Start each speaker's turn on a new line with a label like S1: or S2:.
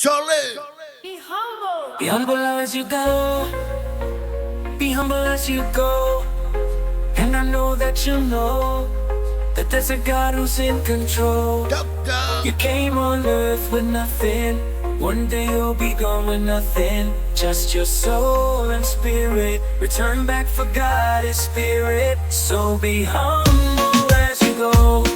S1: Charlie.
S2: Be humble.
S3: Be humble as you go. Be humble as you go. And I know that you know that there's a God who's in control. You came on earth with nothing. One day you'll be gone with nothing. Just your soul and spirit. Return back for God is spirit. So be humble as you go.